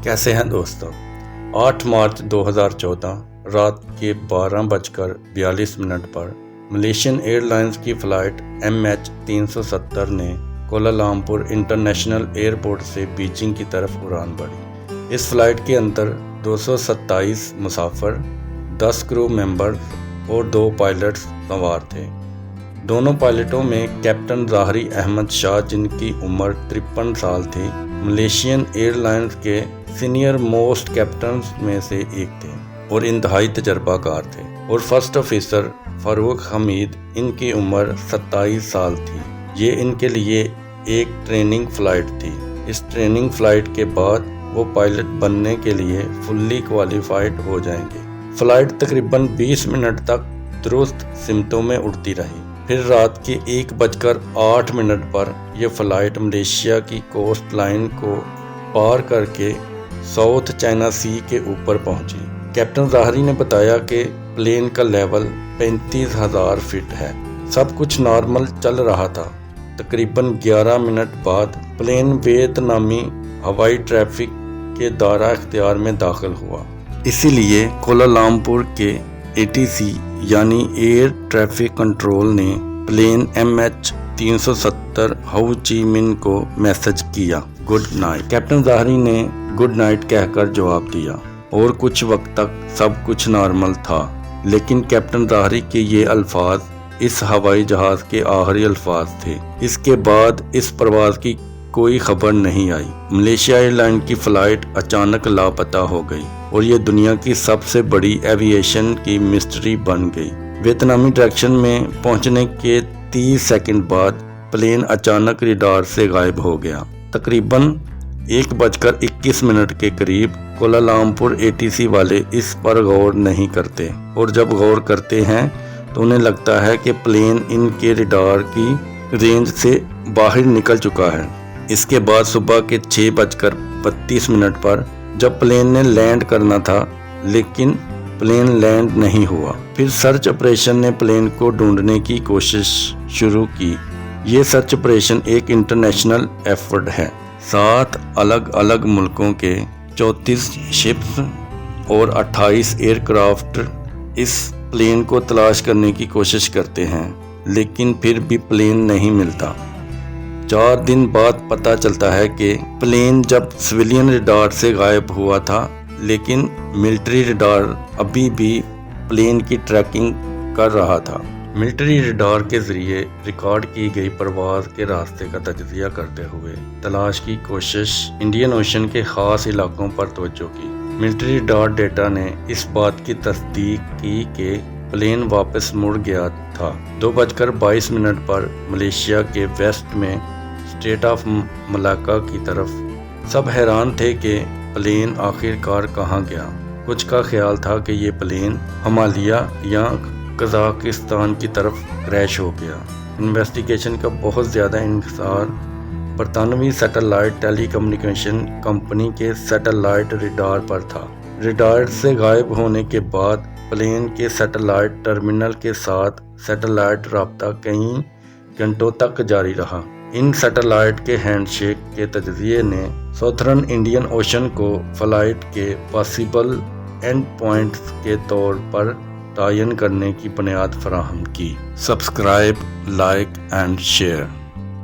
कैसे हैं दोस्तों। 8 मार्च 2014 रात के 12:42 पर मलेशियन एयरलाइंस की फ़्लाइट MH370 ने कोलालमपुर इंटरनेशनल एयरपोर्ट से बीजिंग की तरफ उड़ान भरी। इस फ़्लाइट के अंदर 227 मुसाफिर, 10 क्रू मेंबर्स और 2 पायलट्स सवार थे। दोनों पायलटों में कैप्टन ज़ाहरी अहमद शाह, जिनकी उम्र 53 साल थी, मलेशियन एयरलाइंस के सीनियर मोस्ट कैप्टन्स में से एक थे और इंतहाई तजर्बाकार थे। और फर्स्ट ऑफिसर फ़ारूक हमीद, इनकी उम्र 27 साल थी। ये इनके लिए एक ट्रेनिंग फ़्लाइट थी। इस ट्रेनिंग फ़्लाइट के बाद वो पायलट बनने के लिए फुल्ली क्वालिफाइड हो जाएंगे। फ़्लाइट तकरीबन 20 मिनट तक दुरुस्त सिमतों में उड़ती रही। फिर रात के 1:08 पर यह फ़्लाइट मलेशिया की कोस्ट लाइन को पार करके साउथ चाइना सी के ऊपर पहुंची। कैप्टन ज़ाहरी ने बताया कि प्लेन का लेवल 35,000 फीट है। सब कुछ नॉर्मल चल रहा था। तकरीबन 11 मिनट बाद प्लेन वियतनामी हवाई ट्रैफिक के दायरा इख्तियार में दाखिल हुआ। इसीलिए कोलालमपुर के ATC यानी एयर ट्रैफिक कंट्रोल ने प्लेन MH370 हो ची मिन्ह को मैसेज किया, गुड नाइट। कैप्टन ज़ाहरी ने गुड नाइट कहकर जवाब दिया और कुछ वक्त तक सब कुछ नॉर्मल था। लेकिन कैप्टन ज़ाहरी के ये अल्फाज इस हवाई जहाज़ के आखिरी अल्फाज थे। इसके बाद इस परवाज़ की कोई खबर नहीं आई। मलेशिया एयरलाइन की फ़्लाइट अचानक लापता हो गई और ये दुनिया की सबसे बड़ी एविएशन की मिस्ट्री बन गई। वियतनामी डायरेक्शन में पहुंचने के 30 सेकंड बाद प्लेन अचानक रडार से गायब हो गया। तकरीबन 1:21 के करीब कोलालमपुर ATC वाले इस पर गौर नहीं करते और जब गौर करते हैं तो उन्हें लगता है कि प्लेन इनके रडार की रेंज से बाहर निकल चुका है। इसके बाद सुबह के 6:32 पर जब प्लेन ने लैंड करना था, लेकिन प्लेन लैंड नहीं हुआ। फिर सर्च ऑपरेशन ने प्लेन को ढूंढने की कोशिश शुरू की। ये सर्च ऑपरेशन एक इंटरनेशनल एफर्ट है। 7 अलग अलग मुल्कों के 34 शिप्स और 28 एयरक्राफ्ट इस प्लेन को तलाश करने की कोशिश करते हैं, लेकिन फिर भी प्लेन नहीं मिलता। 4 दिन बाद पता चलता है कि प्लेन जब सिविलियन रडार से गायब हुआ था, लेकिन मिलिट्री रडार अभी भी प्लेन की ट्रैकिंग कर रहा था। मिलिट्री रडार के ज़रिए रिकॉर्ड की गई परवाज़ के रास्ते का तजज़िया करते हुए तलाश की कोशिश इंडियन ओशन के ख़ास इलाकों पर तवज्जो की। मिलिट्री रडार डेटा ने इस बात की तस्दीक की कि प्लेन वापस मुड़ गया था। 2:22 पर मलेशिया के वेस्ट में स्टेट ऑफ मलाक्का की तरफ। सब हैरान थे कि प्लेन आखिरकार कहाँ गया। कुछ का ख्याल था कि ये प्लेन हिमालय या कज़ाकिस्तान की तरफ क्रैश हो गया। इन्वेस्टिगेशन का बहुत ज़्यादा इंतज़ार बरतानवी सैटेलाइट टेलीकम्युनिकेशन कंपनी के सैटेलाइट रडार पर था। रडार से गायब होने के बाद प्लेन के सैटेलाइट टर्मिनल के साथ सैटेलाइट राब्ता कई घंटों तक जारी रहा। इन सैटेलाइट के हैंडशेक के तजज़िये ने साउथर्न इंडियन ओशन को फ़्लाइट के पॉसिबल एंड पॉइंट्स के तौर पर तयन करने की बुनियाद फराहम की। Subscribe, like and share.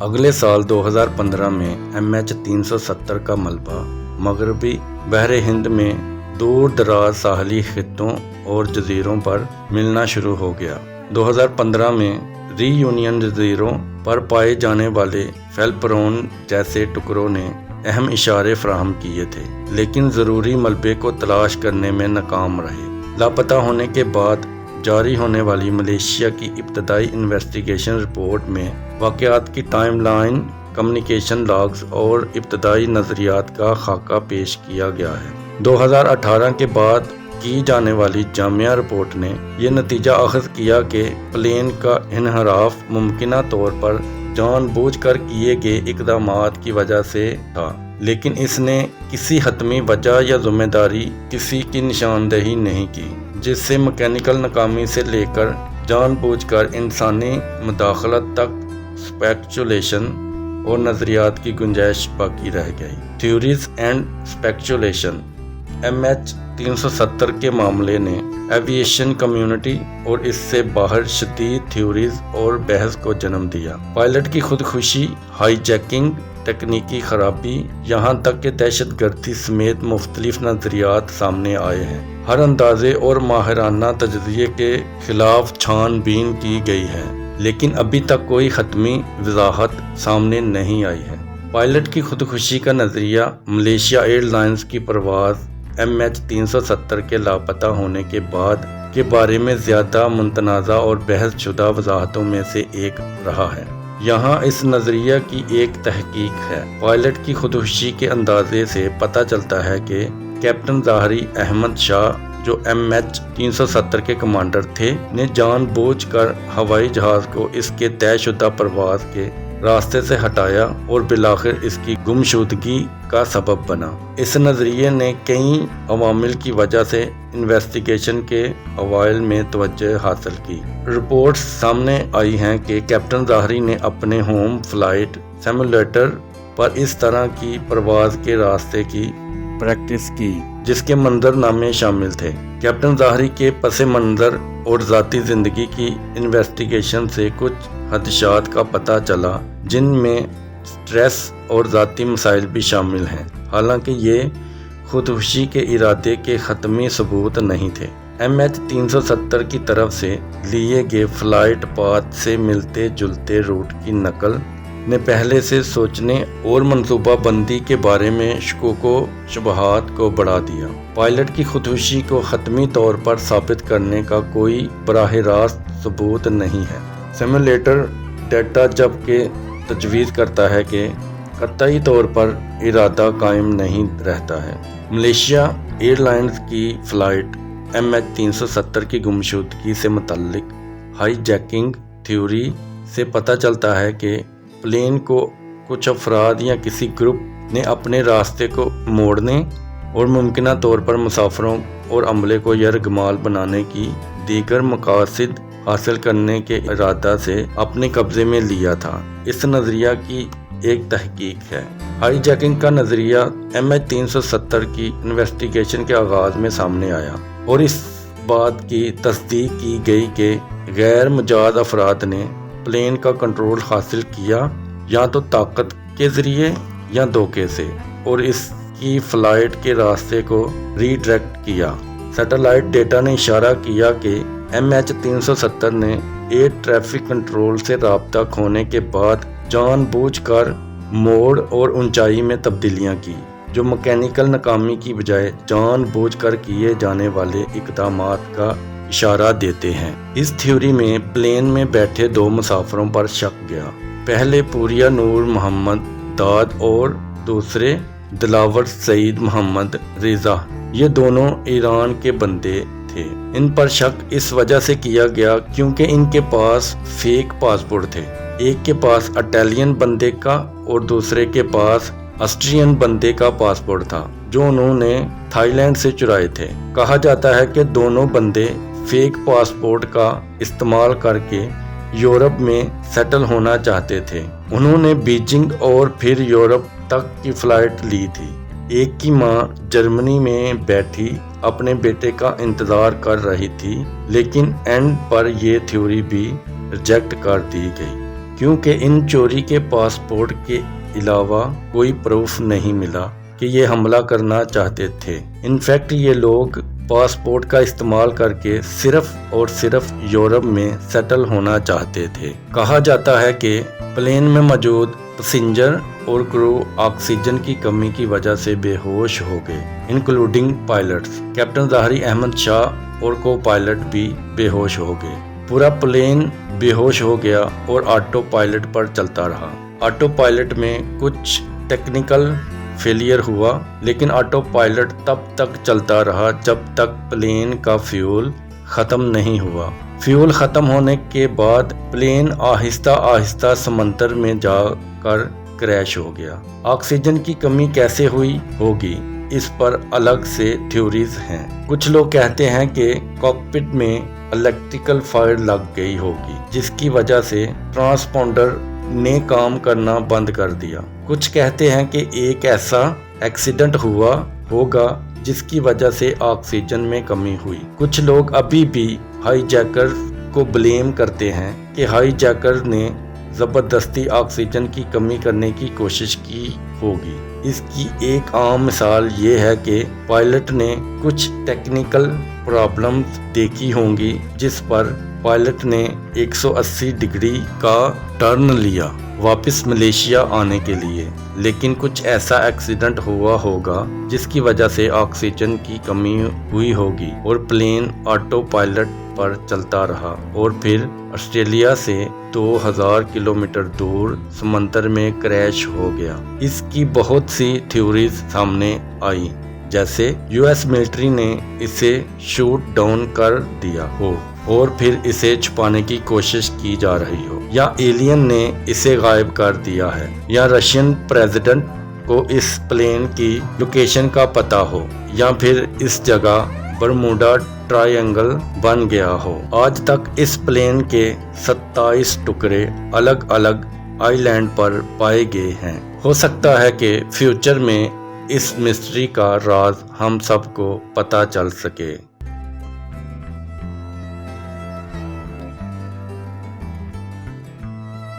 अगले साल 2015 में MH370 का मलबा मगरबी बहर हिंद में दूर दराज साहली खित्तों और जजीरों पर मिलना शुरू हो गया। 2015 में रीयूनियन जजीरों पर पाए जाने वाले फेल्परोन जैसे टुकड़ों ने अहम इशारे फराहम किए थे, लेकिन ज़रूरी मलबे को तलाश करने में नाकाम रहे। लापता होने के बाद जारी होने वाली मलेशिया की इब्तदाई इन्वेस्टिगेशन रिपोर्ट में वाक़यात की टाइमलाइन, कम्युनिकेशन लॉग्स और इब्तदाई नज़रियात का खाका पेश किया गया है। 2018 के बाद की जाने वाली जामिया रिपोर्ट ने यह नतीजा अखज़ किया कि प्लेन का इन्हराफ मुमकिना तौर पर जानबूझकर किए गए इक़दामात की वजह से था, लेकिन इसने किसी हतमी वजह या ज़िम्मेदारी किसी की निशानदेही नहीं की, जिससे मैकेनिकल नाकामी से लेकर जानबूझकर इंसानी मुदाखलत तक स्पेकुलेशन اور نظریات کی گنجائش باقی رہ گئی۔ Theories and speculation. MH370 کے معاملے نے ایویشن کمیونٹی اور اس سے باہر شدید تھیوریز اور بحث کو جنم دیا۔ پائلٹ کی خودکشی، ہائی جیکنگ، تکنیکی خرابی، یہاں تک کہ دہشت گردی سمیت مختلف نظریات سامنے آئے ہیں۔ ہر اندازے اور ماہرانہ تجزیے کے خلاف چھان بین کی گئی ہے، لیکن ابھی تک کوئی حتمی وضاحت سامنے نہیں آئی ہے۔ پائلٹ کی خودکشی کا نظریہ ملیشیا ایئر لائنز کی پرواز MH370 کے لاپتہ ہونے کے بعد کے بارے میں زیادہ متنازع اور بحث شدہ وضاحتوں میں سے ایک رہا ہے۔ یہاں اس نظریہ کی ایک تحقیق ہے۔ پائلٹ کی خودکشی کے اندازے سے پتہ چلتا ہے کہ کیپٹن ظاہری احمد شاہ، جو MH370 کے کمانڈر تھے، نے جان بوجھ کر ہوائی جہاز کو اس کے طے شدہ پرواز کے راستے سے ہٹایا اور بالآخر اس کی گمشدگی کا سبب بنا۔ اس نظریے نے کئی عوامل کی وجہ سے انویسٹیگیشن کے اوائل میں توجہ حاصل کی۔ رپورٹس سامنے آئی ہیں کہ کیپٹن ظاہری نے اپنے ہوم فلائٹ سیمولیٹر پر اس طرح کی پرواز کے راستے کی پریکٹس کی جس کے منظر نامے شامل تھے۔ کیپٹن ظاہری کے پس منظر اور ذاتی زندگی کی انویسٹیگیشن سے کچھ خدشات کا پتہ چلا، جن میں سٹریس اور ذاتی مسائل بھی شامل ہیں، حالانکہ یہ خودکشی کے ارادے کے حتمی ثبوت نہیں تھے۔ MH370 کی طرف سے لیے گئے فلائٹ پاتھ سے ملتے جلتے روٹ کی نقل نے پہلے سے سوچنے اور منصوبہ بندی کے بارے میں شکوک و شبہات کو بڑھا دیا۔ پائلٹ کی خودکشی کو حتمی طور پر ثابت کرنے کا کوئی براہ راست ثبوت نہیں ہے۔ سیمولیٹر ڈیٹا جبکہ تجویز کرتا ہے کہ قطعی طور پر ارادہ قائم نہیں رہتا ہے۔ ملیشیا ایئر لائنز کی فلائٹ MH370 کی گمشدگی سے متعلق ہائی جیکنگ تھیوری سے پتہ چلتا ہے کہ پلین کو کچھ افراد یا کسی گروپ نے اپنے راستے کو موڑنے اور ممکنہ طور پر مسافروں اور عملے کو یرغمال بنانے کی دیگر مقاصد حاصل کرنے کے ارادہ سے اپنے قبضے میں لیا تھا۔ اس نظریہ کی ایک تحقیق ہے۔ ہائی جیکنگ کا نظریہ MH370 کی انویسٹیگیشن کے آغاز میں سامنے آیا اور اس بات کی تصدیق کی گئی کہ غیر مجاز افراد نے پلین کا کنٹرول حاصل کیا، یا تو طاقت کے ذریعے یا دھوکے سے، اور اس کی فلائٹ کے راستے کو ری ڈائریکٹ کیا۔ سیٹلائٹ ڈیٹا نے اشارہ کیا کہ MH370 نے ایئر ٹریفک کنٹرول سے رابطہ کھونے کے بعد جان بوجھ کر موڑ اور اونچائی میں تبدیلیاں کی، جو مکینیکل ناکامی کی بجائے جان بوجھ کر کیے جانے والے اقدامات کا اشارہ دیتے ہیں۔ اس تھیوری میں پلین میں بیٹھے دو مسافروں پر شک گیا، پہلے پوریا نور محمد داد اور دوسرے دلاور سعید محمد رضا۔ یہ دونوں ایران کے بندے تھے۔ ان پر شک اس وجہ سے کیا گیا کیونکہ ان کے پاس فیک پاسپورٹ تھے، ایک کے پاس اٹالین بندے کا اور دوسرے کے پاس آسٹرین بندے کا پاسپورٹ تھا، جو انہوں نے تھائی لینڈ سے چرائے تھے۔ کہا جاتا ہے کہ دونوں بندے فیک پاسپورٹ کا استعمال کر کے یورپ میں سیٹل ہونا چاہتے تھے۔ انہوں نے بیجنگ اور پھر یورپ تک کی فلائٹ لی تھی۔ ایک کی ماں جرمنی میں بیٹھی اپنے بیٹے کا انتظار کر رہی تھی، لیکن اینڈ پر یہ تھیوری بھی ریجیکٹ کر دی گئی کیونکہ ان چوری کے پاسپورٹ کے علاوہ کوئی پروف نہیں ملا کہ یہ حملہ کرنا چاہتے تھے۔ انفیکٹ یہ لوگ پاسپورٹ کا استعمال کر کے صرف اور صرف یورپ میں سیٹل ہونا چاہتے تھے۔ کہا جاتا ہے کہ پلین میں موجود پیسنجر اور کرو آکسیجن کی کمی کی وجہ سے بے ہوش ہو گئے، انکلوڈنگ پائلٹس۔ کیپٹن ظاہری احمد شاہ اور کو پائلٹ بھی بے ہوش ہو گئے۔ پورا پلین بے ہوش ہو گیا اور آٹو پائلٹ پر چلتا رہا۔ آٹو پائلٹ میں کچھ ٹیکنیکل فیلئر ہوا، لیکن آٹو پائلٹ تب تک چلتا رہا جب تک پلین کا فیول ختم نہیں ہوا۔ فیول ختم ہونے کے بعد پلین آہستہ آہستہ سمندر میں جا کر کریش ہو گیا۔ آکسیجن کی کمی کیسے ہوئی ہوگی، اس پر الگ سے تھیوریز ہیں۔ کچھ لوگ کہتے ہیں کہ کاکپٹ میں الیکٹریکل فائر لگ گئی ہوگی، جس کی وجہ سے ٹرانسپونڈر ने काम करना बंद कर दिया। कुछ कहते हैं कि एक ऐसा एक्सीडेंट हुआ होगा जिसकी वजह से ऑक्सीजन में कमी हुई। कुछ लोग अभी भी हाईजैकर को ब्लेम करते हैं कि हाईजैकर ने ज़बरदस्ती ऑक्सीजन की कमी करने की कोशिश की होगी। इसकी एक आम मिसाल ये है कि पायलट ने कुछ टेक्निकल प्रॉब्लम्स देखी होंगी जिस पर पायलट ने 180 डिग्री का टर्न लिया वापस मलेशिया आने के लिए, लेकिन कुछ ऐसा एक्सीडेंट हुआ होगा जिसकी वजह से ऑक्सीजन की कमी हुई होगी और प्लेन ऑटो पायलट पर चलता रहा और फिर ऑस्ट्रेलिया से 2000 किलोमीटर दूर समंदर में क्रैश हो गया। इसकी बहुत सी थ्योरीज सामने आई, जैसे यूएस मिलिट्री ने इसे शूट डाउन कर दिया हो और फिर इसे छुपाने की कोशिश की जा रही हो, या एलियन ने इसे गायब कर दिया है, या रशियन प्रेसिडेंट को इस प्लेन की लोकेशन का पता हो, या फिर इस जगह बरमूडा ट्रायंगल बन गया हो। आज तक इस प्लेन के 27 टुकड़े अलग अलग आइलैंड पर पाए गए हैं। हो सकता है कि फ्यूचर में इस मिस्ट्री का राज हम सबको पता चल सके।